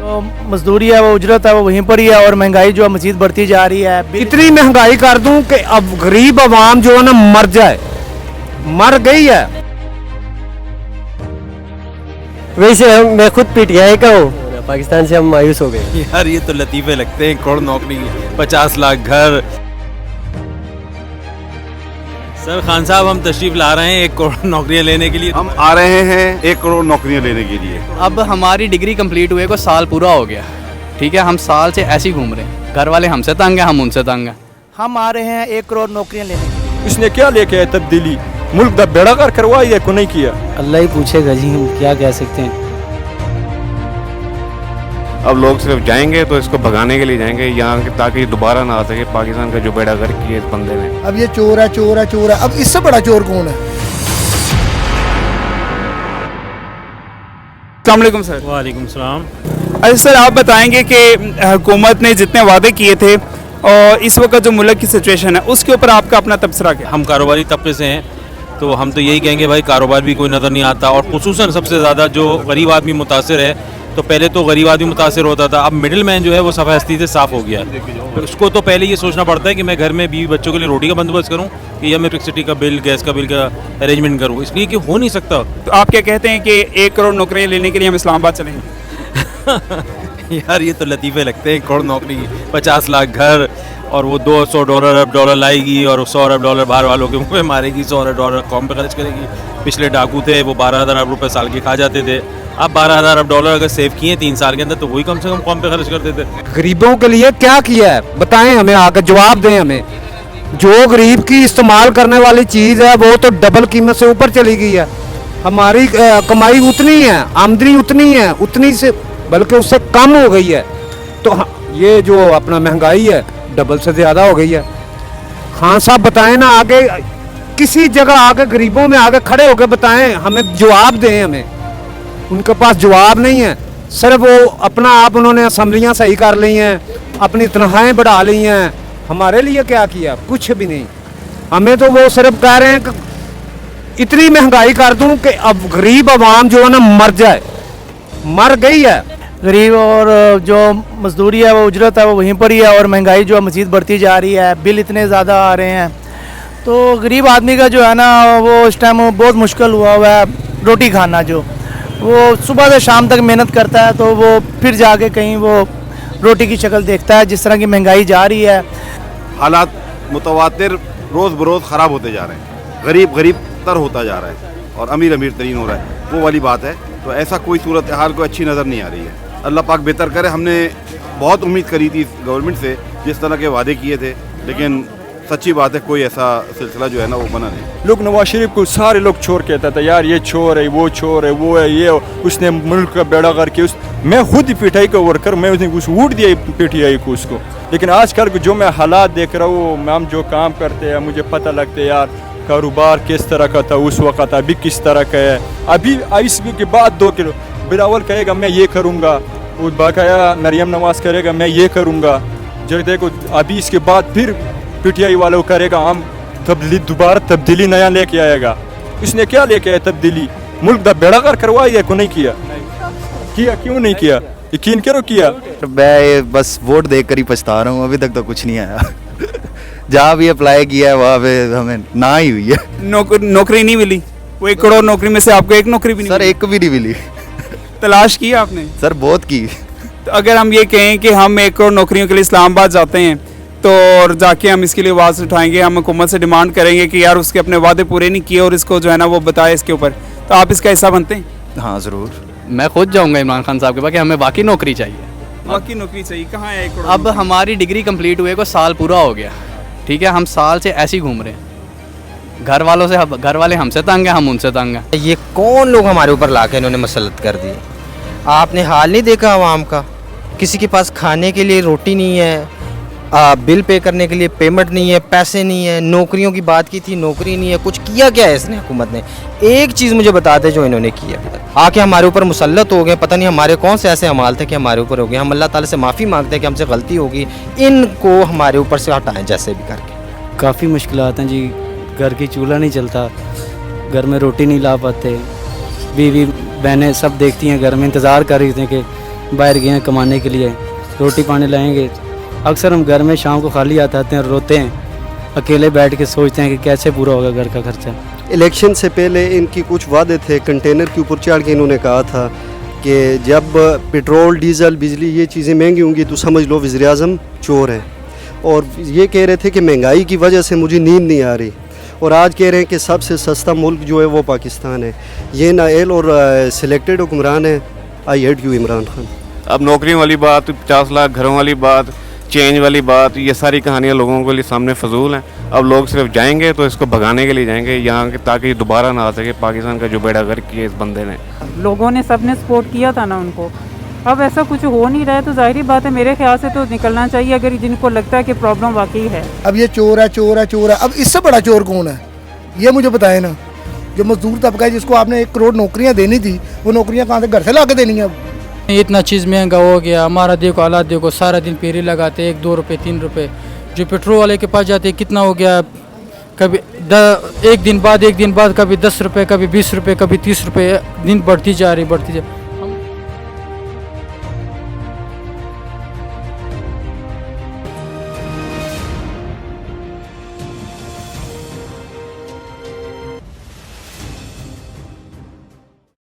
तो मजदूरी है, वो उजरत है, वो वहीं पर ही है। और महंगाई जो है मजीद बढ़ती जा रही है। इतनी महंगाई कर दूं कि अब गरीब आवाम जो है ना मर जाए, मर गई है। वैसे मैं खुद पीटीआई का हूँ, पाकिस्तान से हम मायूस हो गए। यार ये तो लतीफ़े लगते हैं, करोड़ नौकरी, 50 लाख घर। सर खान साहब हम तशरीफ ला रहे हैं 1 करोड़ नौकरियां लेने के लिए। हम आ रहे हैं 1 करोड़ नौकरियां लेने के लिए। अब हमारी डिग्री कंप्लीट हुए को साल पूरा हो गया, ठीक है। हम साल से ऐसे ही घूम रहे हैं, घर वाले हमसे तंग है, हम उनसे तंग है। हम आ रहे हैं 1 करोड़ नौकरियां लेने के लिए। इसने क्या लेके आया तब्दीली? मुल्क दा बेड़ा कर करवाई है को नहीं किया। अल्लाह ही पूछेगा जी, हम क्या कह सकते हैं। अब लोग सिर्फ जाएंगे तो इसको भगाने के लिए जाएंगे यहाँ, ताकि दोबारा ना आ सके पाकिस्तान का जो बेड़ा गर्क किया इस बंदे ने। अब ये चोर है, चोर है, चोर है। अब इससे बड़ा चोर कौन है? अस्सलाम वालेकुम सर। वालेकुम सलाम। अच्छा सर, आप बताएंगे कि हुकूमत ने जितने वादे किए थे और इस वक्त जो मुल्क की सिचुएशन है उसके ऊपर आपका अपना तबसरा क्या? हम कारोबारी तबके से हैं तो हम तो यही कहेंगे भाई कारोबार भी कोई नज़र नहीं आता, और खुसूसन सबसे ज़्यादा जो गरीब आदमी मुतासिर है। तो पहले तो गरीब आदमी मुतासिर होता था, अब मिडिल मैन जो है वो सफ़ाहस्ती से साफ़ हो गया है। तो उसको तो पहले ये सोचना पड़ता है कि मैं घर में बीवी बच्चों के लिए रोटी का बंदोबस्त करूँ कि या मैं इलेक्ट्रिसिटी का बिल, गैस का बिल का अरेंजमेंट करूँ, इसलिए कि हो नहीं सकता। तो आप क्या कहते हैं कि 1 करोड़ नौकरियां लेने के लिए हम इस्लामाबाद चलेंगे? यार ये तो लतीफ़े लगते हैं, 1 करोड़ नौकरी, 50 लाख घर, और वो $200 अरब डॉलर लाएगी और $100 अरब डॉलर बाहर वालों के मुंह में मारेगी, $100 अरब डॉलर कौम पे खर्च करेगी। पिछले डाकू थे वो 12,000 अरब रुपये साल के खा जाते थे, अब 12,000 अरब डॉलर अगर सेव किए 3 साल के अंदर तो वही कम से कम कौम पे खर्च करते थे। गरीबों के लिए क्या किया है बताएं हमें, आकर जवाब दें हमें। जो गरीब की इस्तेमाल करने वाली चीज़ है वो तो डबल कीमत से ऊपर चली गई है। हमारी कमाई उतनी है, आमदनी उतनी है, उतनी से बल्कि उससे कम हो गई है। तो ये जो अपना महंगाई है डबल से ज़्यादा हो गई है। खान साहब बताएं ना, आगे किसी जगह आगे गरीबों में आगे खड़े होकर बताएं, हमें जवाब दें हमें। उनके पास जवाब नहीं है, सिर्फ वो अपना आप उन्होंने असम्बलियाँ सही कर ली हैं, अपनी तनख्वाहें बढ़ा ली हैं। हमारे लिए क्या किया? कुछ भी नहीं। हमें तो वो सिर्फ कह रहे हैं कि इतनी महंगाई कर दूं कि अब गरीब आवाम जो है ना मर जाए, मर गई है। गरीब और जो मजदूरी है, वो उजरत है, वो वहीं पर ही है। और महंगाई जो है मजीद बढ़ती जा रही है, बिल इतने ज़्यादा आ रहे हैं। तो गरीब आदमी का जो है ना वो इस टाइम बहुत मुश्किल हुआ है रोटी खाना। जो वो सुबह से शाम तक मेहनत करता है तो वो फिर जाके कहीं वो रोटी की शक्ल देखता है। जिस तरह की महंगाई जा रही है, हालात मुतवातिर रोज़ बरोज़ ख़राब होते जा रहे हैं। गरीब गरीब तर होता जा रहा है और अमीर अमीर तरीन हो रहा है, वो वाली बात है। तो ऐसा कोई सूरत हाल को अच्छी नज़र नहीं आ रही है। अल्लाह पाक बेहतर करे। हमने बहुत उम्मीद करी थी गवर्नमेंट से, जिस तरह के वादे किए थे, लेकिन सच्ची बात है कोई ऐसा सिलसिला जो है ना वो बना नहीं। लोग नवाज शरीफ को सारे लोग छोड़ कहता था, यार ये चोर है, वो चोर है, वो है, ये उसने मुल्क का बेड़ा करके मैं खुद ही पीटीआई का वर्कर, मैं उसने कुछ वोट दिया पीटीआई को उसको। लेकिन आजकल जो मैं हालात देख रहा हूँ, हम जो काम करते हैं मुझे पता लगता है यार कारोबार किस तरह का था उस वक़्त, अभी किस तरह का है। अभी आईसीबी के बाद 2 किलो बिलावल कहेगा मैं ये करूँगा, वो बाकाया मरियम नवाज करेगा मैं ये करूँगा। जब देखो अभी इसके बाद फिर पीटीआई वालों करेगा हम दोबारा तब्दीली नया लेके आएगा। इसने क्या लेके आया तब्दीली? मुल्क दा बेड़ा कर करवाई है को नहीं किया? किया क्यों नहीं किया? यकीन करो किया। मैं बस वोट देकर ही पछता रहा हूँ, अभी तक तो कुछ नहीं आया। जहाँ भी अप्लाई किया है वहाँ पे हमें ना ही हुई है। नौकरी नहीं मिली? वो 1 करोड़ नौकरी में से आपको एक नौकरी भी नहीं सर मिली? एक भी नहीं मिली। तलाश की आपने? सर बहुत की। तो अगर हम ये कहें कि हम 1 करोड़ नौकरियों के लिए इस्लामाबाद जाते हैं तो और जाके हम इसके लिए आवाज़ उठाएंगे, हम हुकूमत से डिमांड करेंगे कि यार उसके अपने वादे पूरे नहीं किए और इसको जो है ना वो बताए इसके ऊपर, तो आप इसका हिस्सा बनते हैं? हाँ ज़रूर। मैं खुद जाऊँगा इमरान खान साहब के पास कि हमें वाकई नौकरी चाहिए। वाकई नौकरी चाहिए। कहाँ है 1 करोड़? अब हमारी डिग्री कंप्लीट हुए को साल पूरा हो गया, ठीक है। हम साल से ऐसे ही घूम रहे हैं, घर वाले हमसे तंग है, हम उनसे तंग है। ये कौन लोग हमारे ऊपर लाके इन्होंने मसलत कर दी? आपने हाल नहीं देखा आवाम का? किसी के पास खाने के लिए रोटी नहीं है, बिल पे करने के लिए पेमेंट नहीं है, पैसे नहीं है। नौकरियों की बात की थी, नौकरी नहीं है। कुछ किया क्या है इसने हुकूमत ने? एक चीज़ मुझे बता दे जो इन्होंने किया। आके हमारे ऊपर मुसल्लत हो गए, पता नहीं हमारे कौन से ऐसे अमाल थे कि हमारे ऊपर हो गए। हम अल्लाह ताला से माफ़ी मांगते हैं कि हमसे गलती होगी, इनको हमारे ऊपर से हटाएं जैसे भी करके। काफ़ी मुश्किलात हैं जी, घर की चूल्हा नहीं चलता, घर में रोटी नहीं ला पाते, बीवी बहनें सब देखती हैं घर में, इंतज़ार कर रही थी कि बाहर गए हैं कमाने के लिए, रोटी पानी लाएंगे। अक्सर हम घर में शाम को खाली आते हैं और रोते हैं, अकेले बैठ के सोचते हैं कि कैसे पूरा होगा घर का खर्चा। इलेक्शन से पहले इनकी कुछ वादे थे, कंटेनर के ऊपर चढ़ के इन्होंने कहा था कि जब पेट्रोल डीजल बिजली ये चीज़ें महंगी होंगी तो समझ लो वज़ीर-ए-आज़म चोर है। और ये कह रहे थे कि महंगाई की वजह से मुझे नींद नहीं आ रही, और आज कह रहे हैं कि सबसे सस्ता मुल्क जो है वो पाकिस्तान है। ये नाअहल और सिलेक्टेड हुक्मरान है। I hate you Imran Khan. अब नौकरियों वाली बात, 50 लाख घरों वाली बात, चेंज वाली बात, ये सारी कहानियाँ लोगों के लिए सामने फजूल हैं। अब लोग सिर्फ जाएंगे तो इसको भगाने के लिए जाएंगे यहाँ के, ताकि दोबारा ना आ सके पाकिस्तान का जो बेड़ा गर्क किया इस बंदे ने। लोगों ने सबने सपोर्ट किया था ना उनको, अब ऐसा कुछ हो नहीं रहा है तो जाहिर बात है मेरे ख्याल से तो निकलना चाहिए अगर जिनको लगता है कि प्रॉब्लम वाकई है। अब ये चोर है चोर है चोर है, अब इससे बड़ा चोर कौन है ये मुझे बताए ना। जो मजदूर तबका है जिसको आपने 1 करोड़ नौकरियां देनी थी, वो नौकरियां कहाँ से घर से ला के देनी है। अब इतना चीज़ महंगा हो गया, हमारा देखो हालात देखो, सारा दिन पेरी लगाते 1-2 रुपये 3 रुपये। जो पेट्रोल वाले के पास जाते कितना हो गया, कभी एक दिन बाद कभी 10 रुपये, कभी 20 रुपये, कभी 30 रुपये, दिन बढ़ती जा रही।